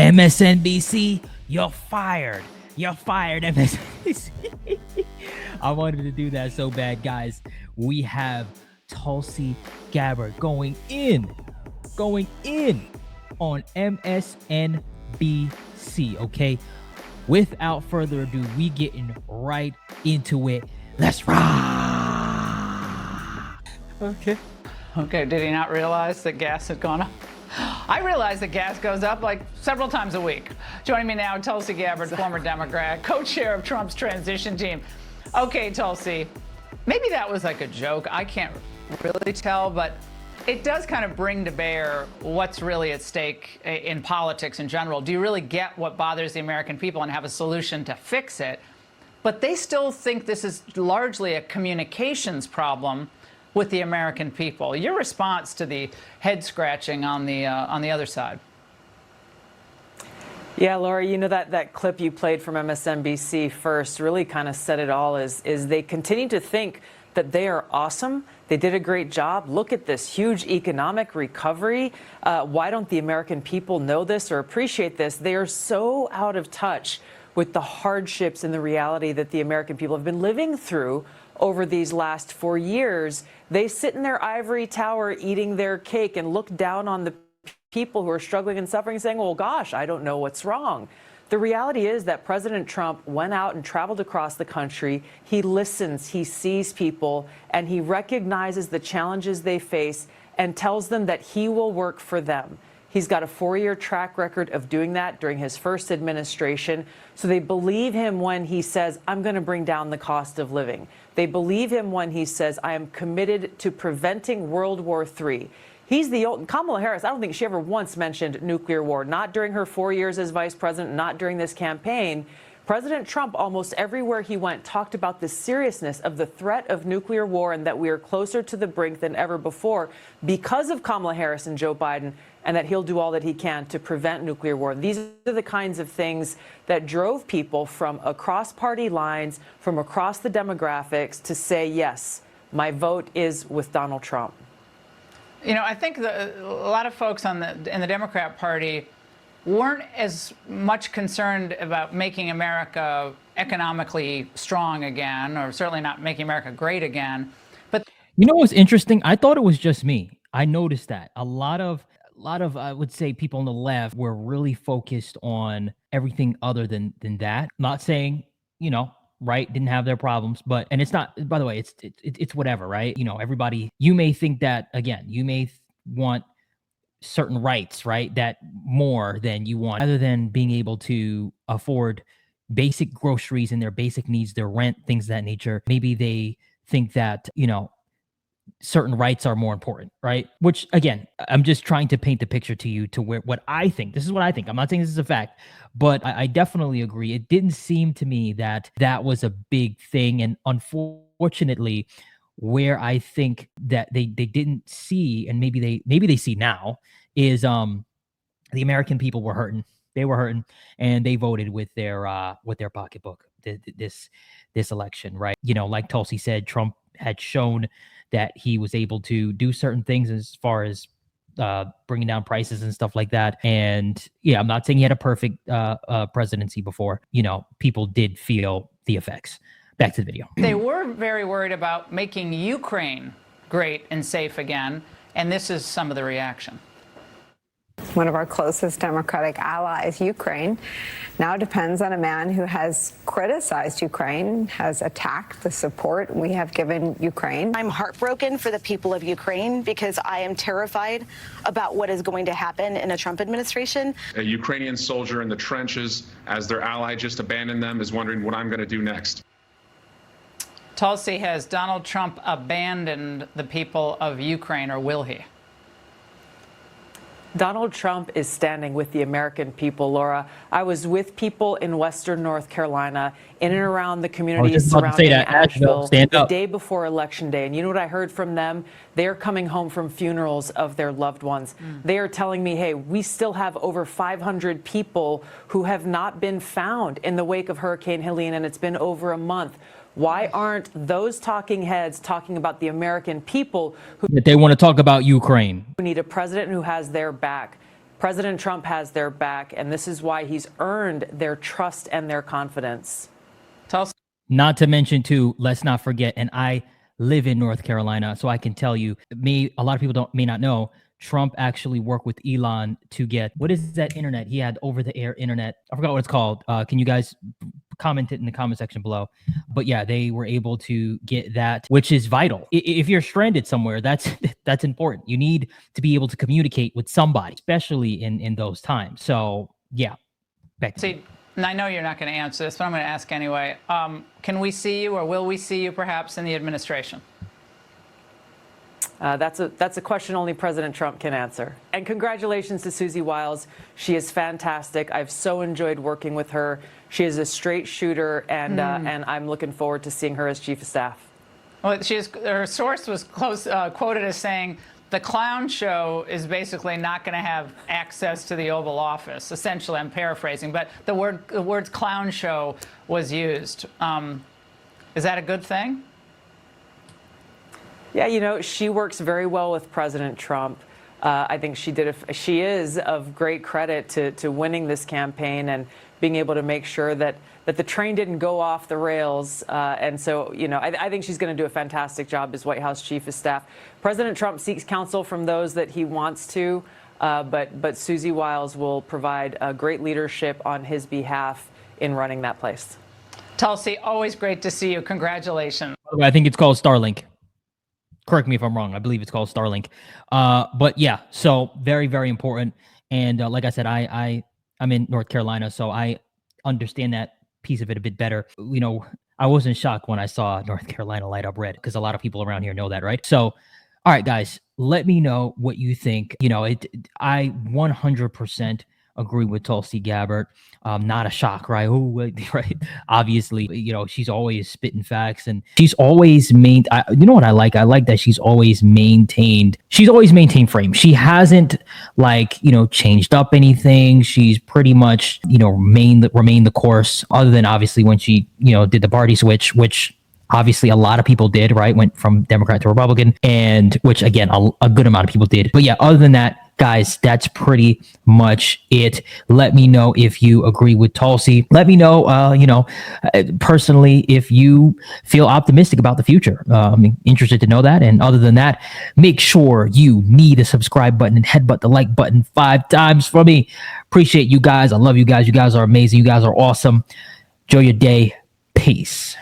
MSNBC, you're fired. You're fired, MSNBC. I wanted to do that so bad, guys. We have Tulsi Gabbard going in on MSNBC, okay? Without further ado, we getting right into it. Let's rock. Okay, did he not realize that gas had gone up? I realize that gas goes up like several times a week. Joining me now, Tulsi Gabbard, former Democrat, co-chair of Trump's transition team. Okay, Tulsi, maybe that was like a joke. I can't really tell, but it does kind of bring to bear what's really at stake in politics in general. Do you really get what bothers the American people and have a solution to fix it? But they still think this is largely a communications problem with the American people. Your response to the head scratching on the other side? Yeah, Laura, you know that clip you played from MSNBC first really kind of said it all. Is they continue to think that they are awesome. They did a great job. Look at this huge economic recovery. Why don't the American people know this or appreciate this? They are so out of touch with the hardships and the reality that the American people have been living through over these last 4 years. They sit in their ivory tower eating their cake and look down on the people who are struggling and suffering, saying, well, gosh, I don't know what's wrong. The reality is that President Trump went out and traveled across the country. He listens, he sees people, and he recognizes the challenges they face and tells them that he will work for them. He's got a 4-year track record of doing that during his first administration. So they believe him when he says, I'm going to bring down the cost of living. They believe him when he says, I am committed to preventing World War III. He's the old Kamala Harris. I don't think she ever once mentioned nuclear war, not during her 4 years as vice president, not during this campaign. President Trump, almost everywhere he went, talked about the seriousness of the threat of nuclear war and that we are closer to the brink than ever before because of Kamala Harris and Joe Biden, and that he'll do all that he can to prevent nuclear war. These are the kinds of things that drove people from across party lines, from across the demographics to say, yes, my vote is with Donald Trump. You know, I think a lot of folks in the Democrat Party weren't as much concerned about making America economically strong again, or certainly not making America great again. But you know what's interesting? I thought it was just me. I noticed that a lot of I would say people on the left were really focused on everything other than that. Not saying, you know, right, didn't have their problems, but, and it's not, by the way, it's whatever, right? You know, everybody, you may think that, again, you may want certain rights, right, that more than you want, rather than being able to afford basic groceries and their basic needs, their rent, things of that nature. Maybe they think that, you know, certain rights are more important, right? Which, again, I'm just trying to paint the picture to you to where what I think. This is what I think. I'm not saying this is a fact, but I definitely agree. It didn't seem to me that that was a big thing. And unfortunately, where I think that they didn't see, and maybe they see now, is the American people were hurting. They were hurting, and they voted with their pocketbook this election, right? You know, like Tulsi said, Trump had shown that he was able to do certain things as far as bringing down prices and stuff like that. And yeah, I'm not saying he had a perfect presidency before. You know, people did feel the effects. Back to the video. They were very worried about making Ukraine great and safe again, and this is some of the reaction. One of our closest Democratic allies, Ukraine, now depends on a man who has criticized Ukraine, has attacked the support we have given Ukraine. I'm heartbroken for the people of Ukraine because I am terrified about what is going to happen in a Trump administration. A Ukrainian soldier in the trenches, as their ally just abandoned them, is wondering what I'm going to do next. Tulsi, has Donald Trump abandoned the people of Ukraine, or will he? Donald Trump is standing with the American people, Laura. I was with people in Western North Carolina, in and around the communities surrounding Asheville the day before Election Day. And you know what I heard from them? They're coming home from funerals of their loved ones. They are telling me, hey, we still have over 500 people who have not been found in the wake of Hurricane Helene, and it's been over a month. Why aren't those talking heads talking about the American people who they want to talk about Ukraine? Who need a president who has their back? President Trump has their back, and this is why he's earned their trust and their confidence. Tulsi. Not to mention, too, let's not forget, and I live in North Carolina, so I can tell you, a lot of people may not know, Trump actually worked with Elon to get, what is that internet? He had over-the-air internet. I forgot what it's called. Can you guys comment it in the comment section below? But yeah, they were able to get that, which is vital. If you're stranded somewhere, that's important. You need to be able to communicate with somebody, especially in those times. So yeah, back to you. And I know you're not going to answer this, but I'm going to ask anyway. Can we see you, or will we see you perhaps in the administration? That's a question only President Trump can answer. And congratulations to Susie Wiles. She is fantastic. I've so enjoyed working with her. She is a straight shooter, and I'm looking forward to seeing her as chief of staff. Well, her source was quoted as saying, the clown show is basically not going to have access to the Oval Office. Essentially, I'm paraphrasing, but the words clown show was used. Is that a good thing? Yeah, you know, she works very well with President Trump. I think she is of great credit to winning this campaign and being able to make sure that the train didn't go off the rails. And so, you know, I think she's going to do a fantastic job as White House chief of staff. President Trump seeks counsel from those that he wants to, but Susie Wiles will provide great leadership on his behalf in running that place. Tulsi, always great to see you. Congratulations. I think it's called Starlink. Correct me if I'm wrong. I believe it's called Starlink. But yeah, so very, very important. And like I said, I'm in North Carolina, so I understand that piece of it a bit better. You know, I wasn't shocked when I saw North Carolina light up red, because a lot of people around here know that, right? So, all right, guys, let me know what you think. You know, I 100% agree with Tulsi Gabbard. Not a shock, right? Right. Obviously, you know, she's always spitting facts, and she's always you know what I like? I like that she's always maintained frame. She hasn't, like, you know, changed up anything. She's pretty much, you know, remained the course, other than obviously when she, you know, did the party switch, which obviously a lot of people did, right? Went from Democrat to Republican, and which again, a good amount of people did. But yeah, other than that, guys, that's pretty much it. Let me know if you agree with Tulsi. Let me know, you know, personally, if you feel optimistic about the future. I'm interested to know that. And other than that, make sure you need a subscribe button and headbutt the like button 5 times for me. Appreciate you guys. I love you guys. You guys are amazing. You guys are awesome. Enjoy your day. Peace.